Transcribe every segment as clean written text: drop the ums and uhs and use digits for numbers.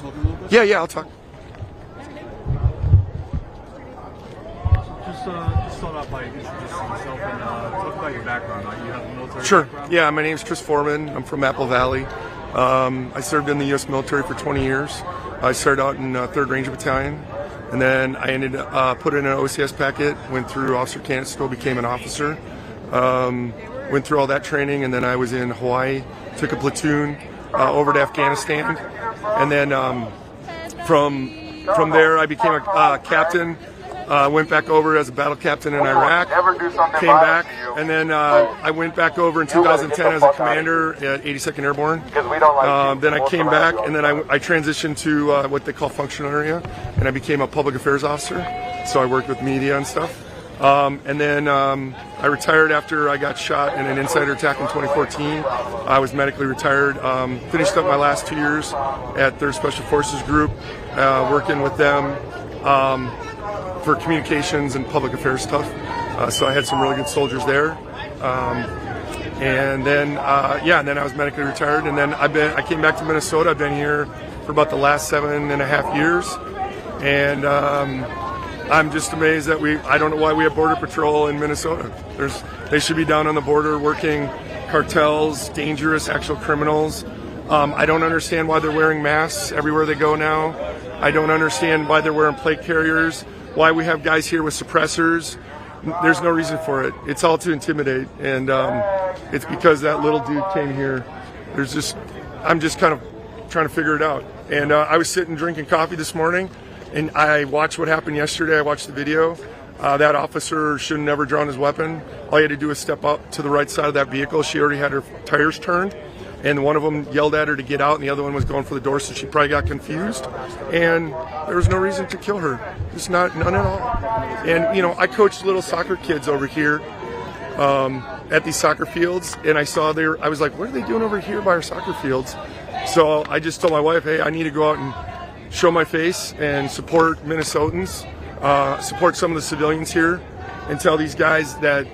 talk a little bit? Yeah, I'll talk. Just start off by introducing yourself and talk about your background. You have a military background? Yeah, my name's Chris Foreman. I'm from Apple Valley. I served in the U.S. military for 20 years. I started out in 3rd Ranger Battalion, and then I ended put in an OCS packet, went through officer candidate school, became an officer, went through all that training, and then I was in Hawaii, took a platoon over to Afghanistan, and then from there I became a captain. Went back over as a battle captain in Iraq, came back, and then I went back over in 2010 as a commander at 82nd Airborne. Then I came back, and then I transitioned to what they call functional area, and I became a public affairs officer. So I worked with media and stuff. And then I retired after I got shot in an insider attack in 2014. I was medically retired. Finished up my last 2 years at 3rd Special Forces Group, working with them for communications and public affairs stuff. So I had some really good soldiers there. And then I was medically retired, and then I came back to Minnesota. I've been here for about the last 7.5 years, and I'm just amazed that I don't know why we have Border Patrol in Minnesota. They should be down on the border working cartels, dangerous actual criminals. I don't understand why they're wearing masks everywhere they go now. I don't understand why they're wearing plate carriers, why we have guys here with suppressors. There's no reason for it. It's all to intimidate, and it's because that little dude came here. I'm just kind of trying to figure it out. And I was sitting drinking coffee this morning, and I watched what happened yesterday. I watched the video. That officer should have never drawn his weapon. All he had to do was step up to the right side of that vehicle. She already had her tires turned, and one of them yelled at her to get out, and the other one was going for the door, so she probably got confused. And there was no reason to kill her. Just none at all. And, I coached little soccer kids over here at these soccer fields, and I was like, what are they doing over here by our soccer fields? So I just told my wife, hey, I need to go out and show my face and support Minnesotans, support some of the civilians here, and tell these guys that,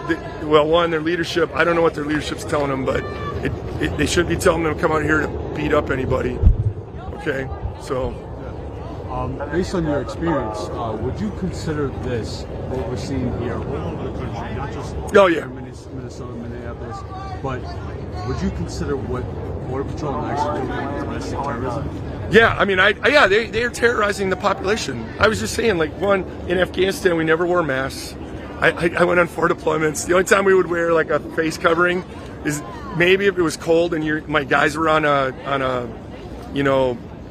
their leadership, I don't know what their leadership's telling them, but they shouldn't be telling them to come out here to beat up anybody. Okay, so. Based on your experience, would you consider this, what we're seeing here all over the country, not just Minnesota, Minneapolis, but would you consider what Border Patrol is actually doing with domestic terrorism? Yeah, I mean, they're terrorizing the population. I was just saying, in Afghanistan, we never wore masks. I went on 4 deployments. The only time we would wear a face covering is maybe if it was cold and my guys were on a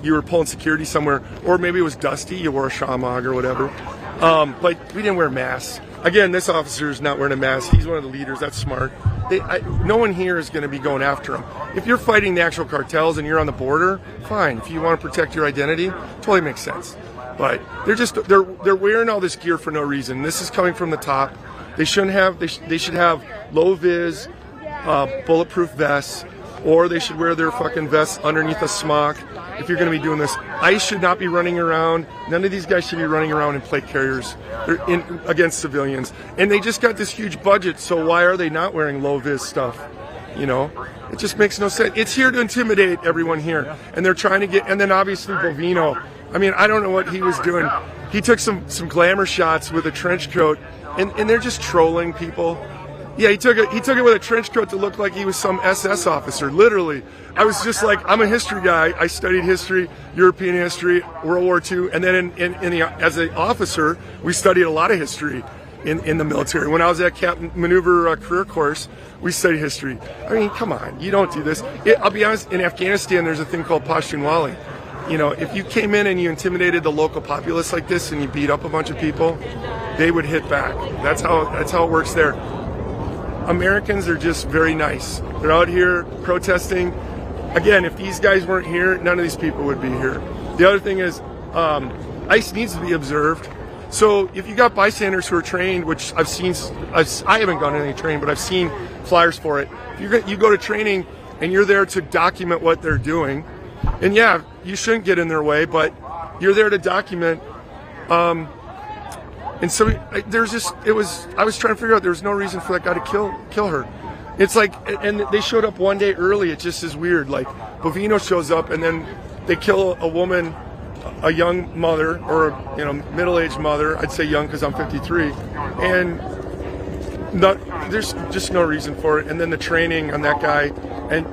you were pulling security somewhere, or maybe it was dusty, you wore a shamag or whatever. But we didn't wear masks. Again, this officer is not wearing a mask. He's one of the leaders. That's smart. No one here is going to be going after him. If you're fighting the actual cartels and you're on the border, fine. If you want to protect your identity, totally makes sense. But they're wearing all this gear for no reason. This is coming from the top. They shouldn't have. They should have low vis, bulletproof vests, or they should wear their fucking vests underneath a smock. If you're going to be doing this, ICE should not be running around. None of these guys should be running around in plate carriers against civilians. And they just got this huge budget, so why are they not wearing low-vis stuff? It just makes no sense. It's here to intimidate everyone here. And they're trying to get, and then obviously Bovino. I mean, I don't know what he was doing. He took some glamour shots with a trench coat, and they're just trolling people. Yeah, he took it with a trench coat to look like he was some SS officer, literally. I was just like, I'm a history guy. I studied history, European history, World War II, and then as an officer, we studied a lot of history in the military. When I was at Captain Maneuver Career Course, we studied history. I mean, come on, you don't do this. I'll be honest, in Afghanistan, there's a thing called Pashtunwali. If you came in and you intimidated the local populace like this and you beat up a bunch of people, they would hit back. That's how it works there. Americans are just very nice. They're out here protesting. Again, if these guys weren't here, none of these people would be here. The other thing is, ICE needs to be observed. So if you got bystanders who are trained, which I've seen, I haven't gone to any training, but I've seen flyers for it. If you go to training and you're there to document what they're doing, and yeah, you shouldn't get in their way, but you're there to document. And so I was trying to figure out there was no reason for that guy to kill her. It's like, and they showed up one day early. It just is weird. Like Bovino shows up, and then they kill a woman, a young mother, or middle-aged mother. I'd say young because I'm 53, and there's just no reason for it. And then the training on that guy, and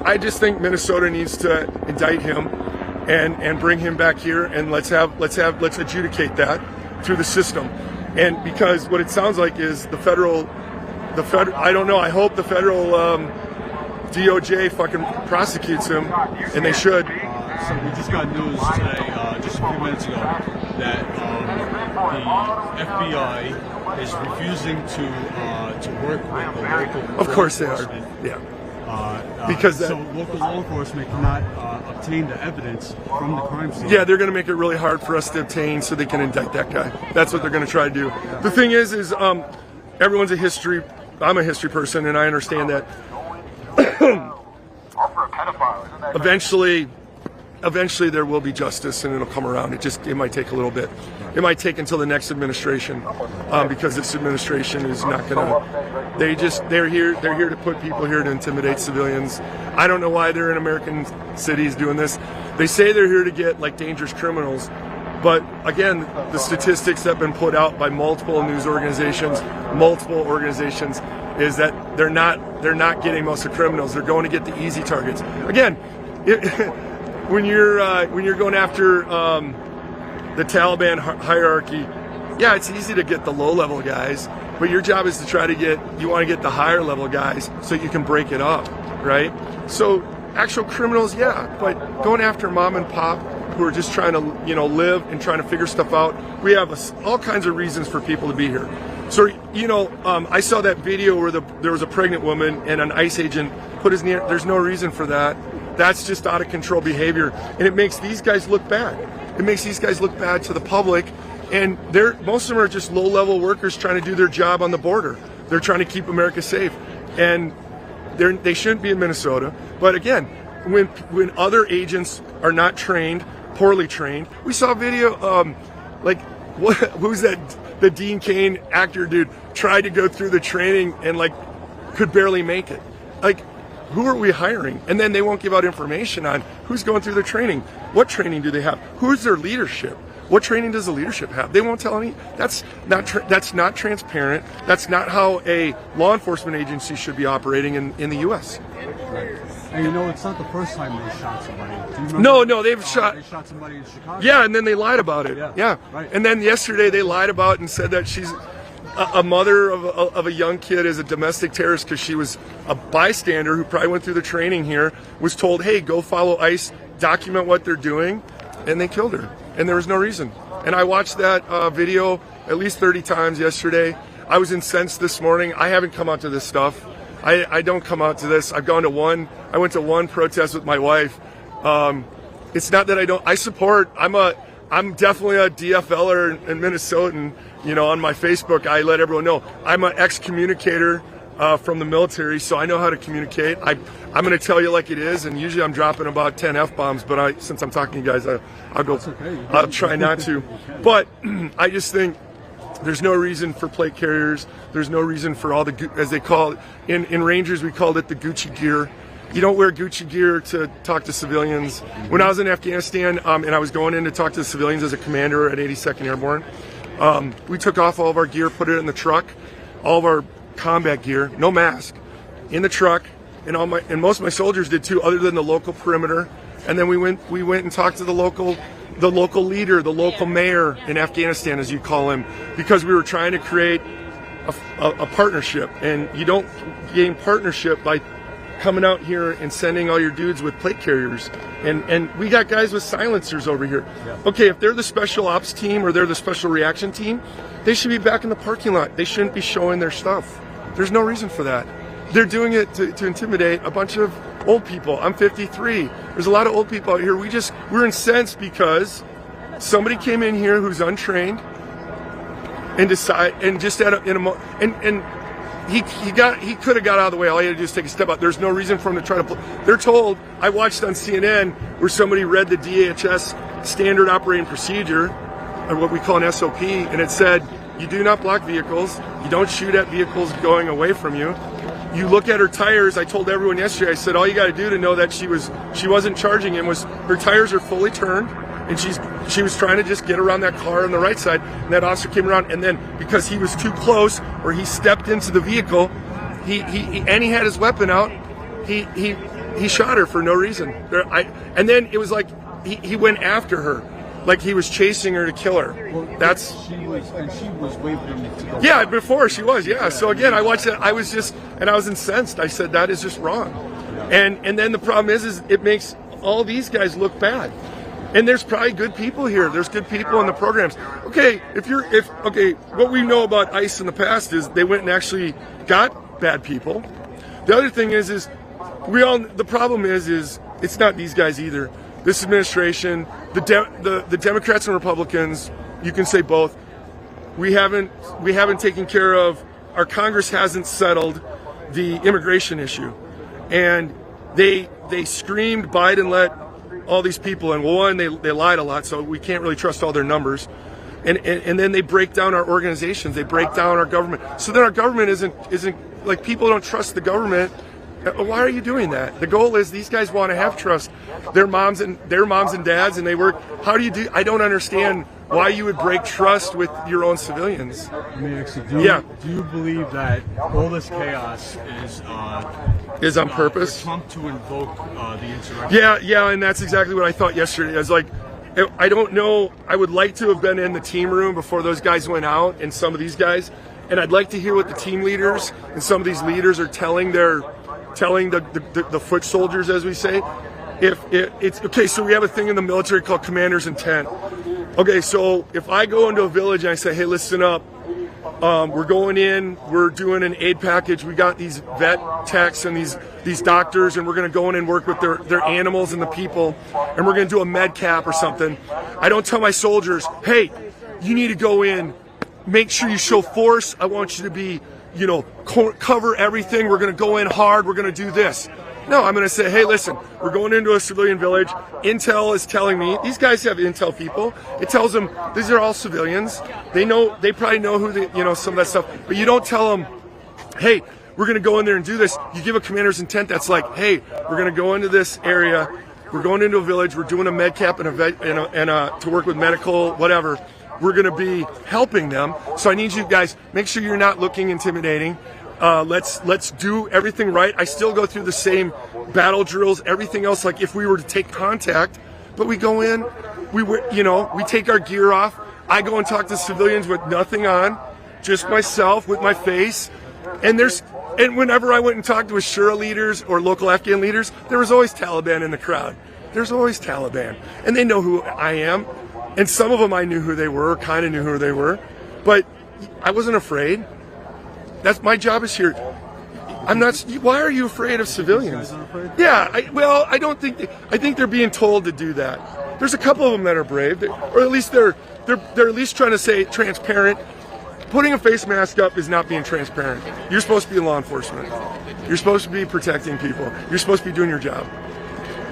I just think Minnesota needs to indict him and bring him back here, and let's adjudicate that through the system. And because what it sounds like is the federal, I don't know, I hope the federal DOJ fucking prosecutes him, and they should. So we just got news today, just a few minutes ago, that the FBI is refusing to work with the local. Of course they are. Yeah. Because so local law enforcement cannot obtain the evidence from the crime scene. Yeah, they're going to make it really hard for us to obtain so they can indict that guy. That's what they're going to try to do. Yeah. The thing is everyone's I'm a history person, and I understand that eventually there will be justice, and it'll come around. It might take a little bit. It might take until the next administration, because this administration is not gonna. They're here to put people here to intimidate civilians. I don't know why they're in American cities doing this. They say they're here to get like dangerous criminals, but again, the statistics that have been put out by multiple news organizations, is that they're not getting most of the criminals. They're going to get the easy targets. Again, when you're going after the Taliban hierarchy, yeah, it's easy to get the low-level guys, but your job is to try to you want to get the higher-level guys so you can break it up, right? So actual criminals, yeah, but going after mom and pop who are just trying to live and trying to figure stuff out, we have all kinds of reasons for people to be here. So I saw that video where there was a pregnant woman and an ICE agent put his knee. There's no reason for that. That's just out of control behavior, and it makes these guys look bad. It makes these guys look bad to the public, and most of them are just low-level workers trying to do their job on the border. They're trying to keep America safe, and they shouldn't be in Minnesota. But again, when other agents are not trained, poorly trained, we saw a video who's that? The Dean Cain actor dude tried to go through the training and could barely make it. Who are we hiring? And then they won't give out information on who's going through the training. What training do they have? Who's their leadership? What training does the leadership have? They won't tell any. That's not transparent. That's not how a law enforcement agency should be operating in the U.S. Right. And it's not the first time they shot somebody. Do you remember? No, they shot somebody in Chicago. Yeah, and then they lied about it. Yeah. Right. And then yesterday they lied about it and said that she's a mother of a young kid is a domestic terrorist because she was a bystander who probably went through the training here, was told, hey, go follow ICE, document what they're doing, and they killed her. And there was no reason. And I watched that video at least 30 times yesterday. I was incensed this morning. I haven't come out to this stuff. I don't come out to this. I went to one protest with my wife. It's not that I support. I'm definitely a DFLer and Minnesotan. On my Facebook, I let everyone know I'm an ex-communicator from the military, so I know how to communicate. I'm going to tell you like it is, and usually I'm dropping about 10 F-bombs, but since I'm talking to you guys, I'll go. Okay. I'll try not to. But I just think there's no reason for plate carriers. There's no reason for all the, as they call it, in Rangers we called it the Gucci gear. You don't wear Gucci gear to talk to civilians. When I was in Afghanistan and I was going in to talk to the civilians as a commander at 82nd Airborne, we took off all of our gear, put it in the truck, all of our combat gear, no mask, in the truck, and most of my soldiers did too, other than the local perimeter. And then we went and talked to the local leader, the local mayor in Afghanistan, as you call him, because we were trying to create a partnership. And you don't gain partnership by coming out here and sending all your dudes with plate carriers. And we got guys with silencers over here. Yeah. Okay, if they're the special ops team or they're the special reaction team, they should be back in the parking lot. They shouldn't be showing their stuff. There's no reason for that. They're doing it to intimidate a bunch of old people. I'm 53. There's a lot of old people out here. We're incensed because somebody came in here who's untrained and he could have got out of the way. All he had to do is take a step out. There's no reason for him to try to. They're told. I watched on CNN where somebody read the DHS standard operating procedure, or what we call an SOP, and it said you do not block vehicles. You don't shoot at vehicles going away from you. you look at her tires. I told everyone yesterday, I said, all you got to do to know that she wasn't charging him was her tires are fully turned, and she was trying to just get around that car on the right side, and that officer came around, and then because he was too close or he stepped into the vehicle, he had his weapon out, he shot her for no reason. And then it was like he went after her, like he was chasing her to kill her. Well, she was waving him to go. Yeah, before she was, yeah. So again, I watched that. I was incensed. I said that is just wrong. And then the problem is it makes all these guys look bad. And there's probably good people here. There's good people in the programs. Okay, what we know about ICE in the past is they went and actually got bad people. The other thing is the problem is it's not these guys either. This administration, the Democrats and Republicans, you can say both. We haven't taken care of, our Congress hasn't settled the immigration issue, and they screamed Biden let all these people in. Well, one, they lied a lot, so we can't really trust all their numbers, and then they break down our organizations, they break down our government. So then our government isn't like, people don't trust the government. Why are you doing that? The goal is these guys want to have trust. Their moms and dads, and they work. How do you do? I don't understand why you would break trust with your own civilians. Let me ask you, do you believe that all this chaos is on purpose? For Trump to invoke the insurrection? Yeah, and that's exactly what I thought yesterday. I was like, I don't know. I would like to have been in the team room before those guys went out, and some of these guys, and I'd like to hear what the team leaders and some of these leaders are telling the foot soldiers, as we say. If it's okay, so we have a thing in the military called commander's intent. Okay, so if I go into a village and I say, hey, listen up, we're going in, we're doing an aid package, we got these vet techs and these doctors, and we're going to go in and work with their animals and the people, and we're going to do a med cap or something. I don't tell my soldiers, hey, you need to go in, make sure you show force, I want you to be, cover everything, we're going to go in hard, we're going to do this. No, I'm going to say, hey, listen, we're going into a civilian village. Intel is telling me, these guys have intel people. It tells them these are all civilians. They probably know who some of that stuff. But you don't tell them, hey, we're going to go in there and do this. You give a commander's intent that's like, hey, we're going to go into this area. We're going into a village. We're doing a med cap and to work with medical, whatever. We're going to be helping them. So I need you guys, make sure you're not looking intimidating. Let's do everything right. I still go through the same battle drills, everything else, like if we were to take contact, but we go in, we take our gear off. I go and talk to civilians with nothing on, just myself with my face. And whenever I went and talked with Shura leaders or local Afghan leaders, there was always Taliban in the crowd. There's always Taliban. And they know who I am. And some of them I knew who they were, kind of knew who they were. But I wasn't afraid. That's my job is here. I'm not. Why are you afraid of civilians? Yeah. I don't think. I think they're being told to do that. There's a couple of them that are brave, or at least they're at least trying to say transparent. Putting a face mask up is not being transparent. You're supposed to be law enforcement. You're supposed to be protecting people. You're supposed to be doing your job.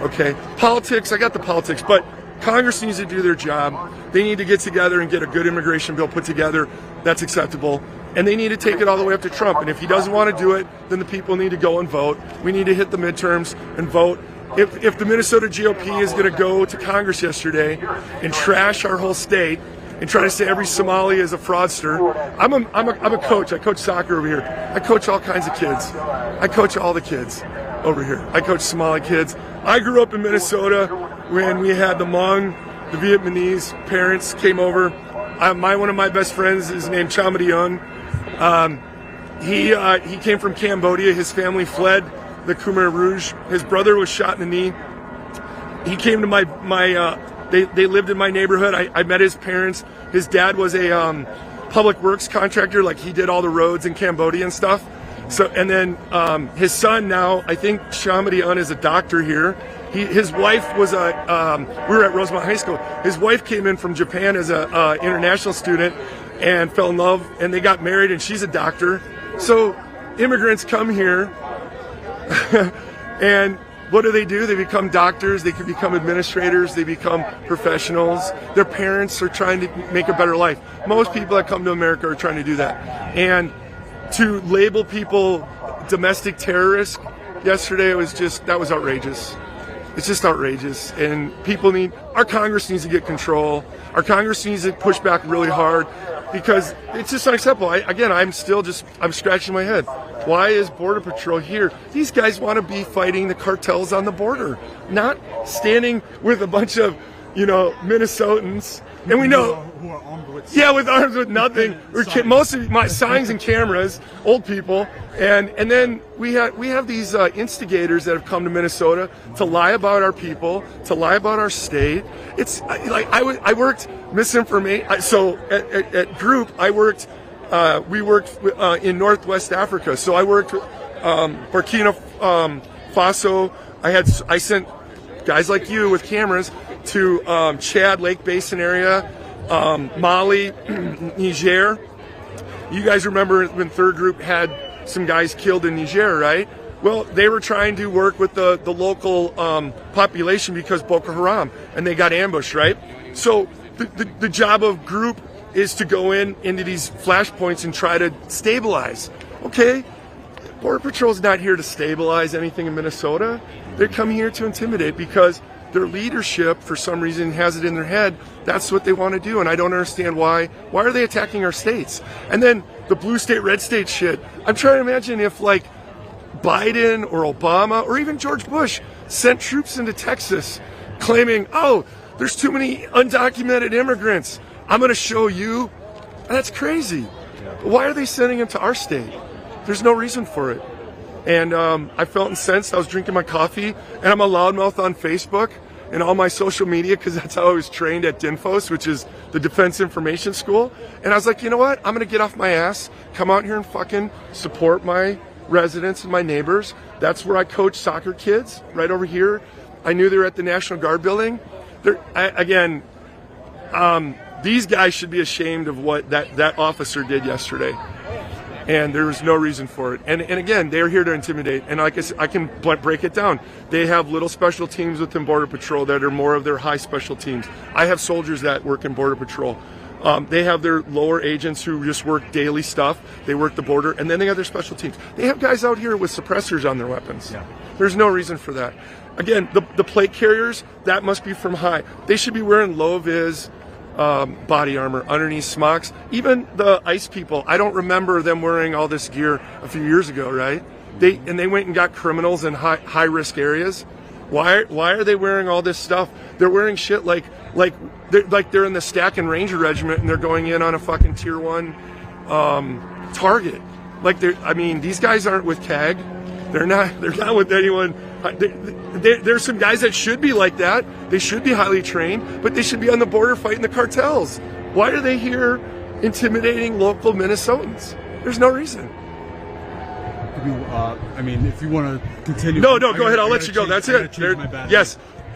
Okay. Politics. I got the politics, but Congress needs to do their job. They need to get together and get a good immigration bill put together that's acceptable. And they need to take it all the way up to Trump. And if he doesn't want to do it, then the people need to go and vote. We need to hit the midterms and vote. If the Minnesota GOP is going to go to Congress yesterday and trash our whole state and try to say every Somali is a fraudster, I'm a coach. I coach soccer over here. I coach all kinds of kids. I coach all the kids over here. I coach Somali kids. I grew up in Minnesota when we had the Hmong, the Vietnamese parents came over. One of my best friends is named Chamadion. He came from Cambodia. His family fled the Khmer Rouge. His brother was shot in the knee. He came to they lived in my neighborhood. I met his parents. His dad was a public works contractor, like he did all the roads in Cambodia and stuff. So, and then his son now, I think Chamadion is a doctor here. His wife was we were at Rosemont High School. His wife came in from Japan as a international student and fell in love, and they got married, and she's a doctor. So immigrants come here, and what do? They become doctors, they can become administrators, they become professionals. Their parents are trying to make a better life. Most people that come to America are trying to do that. And to label people domestic terrorist yesterday, that was outrageous. It's just outrageous, and our Congress needs to get control. Our Congress needs to push back really hard, because it's just unacceptable. I'm scratching my head. Why is Border Patrol here? These guys want to be fighting the cartels on the border, not standing with a bunch of, Minnesotans. And we know, who are armed with with arms with nothing. Most of my signs and cameras, old people, and then we have these instigators that have come to Minnesota to lie about our people, to lie about our state. It's like I worked misinformation. So at Group, we worked in Northwest Africa. So I worked with Burkina Faso. I sent guys like you with cameras to Chad Lake Basin area, Mali, Niger. You guys remember when Third Group had some guys killed in Niger, right? Well, they were trying to work with the local population because Boko Haram, and they got ambushed, right? So the job of Group is to go into these flashpoints and try to stabilize. Okay, Border Patrol's not here to stabilize anything in Minnesota. They come here to intimidate because their leadership, for some reason, has it in their head that's what they want to do, and I don't understand why. Why are they attacking our states? And then the blue state, red state shit. I'm trying to imagine if, like, Biden or Obama or even George Bush sent troops into Texas claiming, oh, there's too many undocumented immigrants. I'm going to show you. That's crazy. Why are they sending them to our state? There's no reason for it. And I felt incensed. I was drinking my coffee, and I'm a loudmouth on Facebook and all my social media because that's how I was trained at DINFOS, which is the Defense Information School. And I was like, you know what? I'm going to get off my ass, come out here and fucking support my residents and my neighbors. That's where I coach soccer kids, right over here. I knew they were at the National Guard building. These guys should be ashamed of what that officer did yesterday. And there was no reason for it. And again, they're here to intimidate. And like I said, I can break it down. They have little special teams within Border Patrol that are more of their high special teams. I have soldiers that work in Border Patrol. They have their lower agents who just work daily stuff. They work the border, and then they have their special teams. They have guys out here with suppressors on their weapons. Yeah. There's no reason for that. Again, the plate carriers, that must be from high. They should be wearing low-vis body armor underneath smocks. Even the ICE people, I don't remember them wearing all this gear a few years ago, right? They went and got criminals in high risk areas. Why are they wearing all this stuff? They're wearing shit like they're in the Stack and Ranger Regiment and they're going in on a fucking tier 1 target. These guys aren't with CAG. They're not with anyone. There's some guys that should be like that. They should be highly trained, but they should be on the border fighting the cartels. Why are they here intimidating local Minnesotans? There's no reason. If you want to continue. No, go ahead. I'll let you go. That's it. Yes.